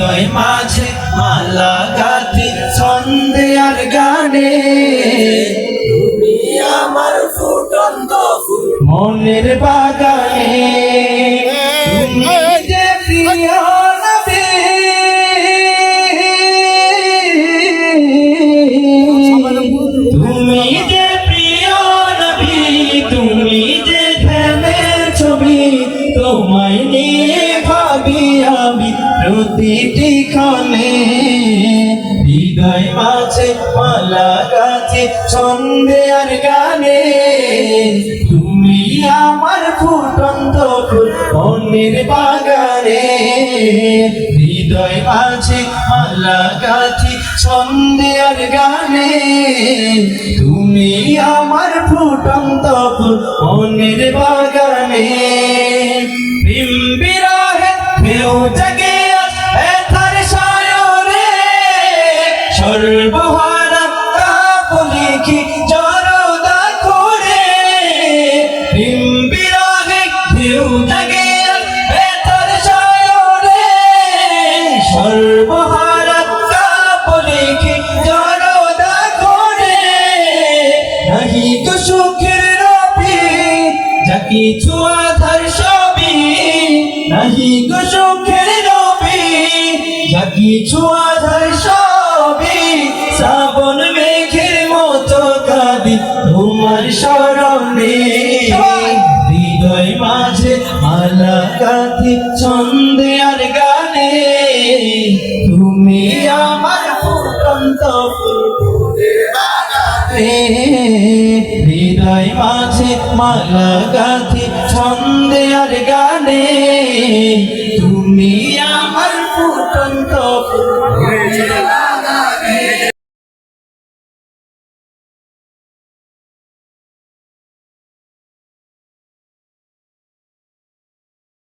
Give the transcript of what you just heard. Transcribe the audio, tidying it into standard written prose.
হৃদয় মাঝে মালা গাঁথি ছন্দে আর গানে, তুমি আমার ফুটন্ত ফুল মনের বাগানে। তুমি যে প্রিয় নবী, তুমি যে প্রিয় নবী, তুমি যে ধ্যানের ছবি, তোমায় নিয়ে ভাবি আমি প্রতিটি ক্ষণে। হৃদয় মাঝে মালা গাঁথি ছন্দে আর গানে, তুমি আমার ফুটন্ত ফুল মনের বাগানে। হৃদয় মাঝে মালা গাঁথি ছন্দে আর গানে, তুমি আমার ফুটন্ত ফুল মনের বাগানে। প্রেম বিরহে ঢেউ জাগে ব্যথার সায়রে, সর্বহারা কাপড় লিখি জড়তা করে। প্রেম বিরহে ঢেউ জাগে ব্যথার সায়রে, সর্বহারা কাপড় লিখি জড়তা করে। নাহি তো সুখের রবি যা কিছু আধার সবই, নাহি গো সুখের রবি যা কিছু আধার সবই। শ্রাবণ মেঘের মতো কাঁদি তোমার স্মরণে, হৃদয় মাঝে মালা গাঁথি ছন্দে আর গানে, তুমি আমার ফুটন্ত ফুলের বাগানে। হৃদয় মাঝে মালা গাঁথি ছন্দে আর গানে, তুমি আমার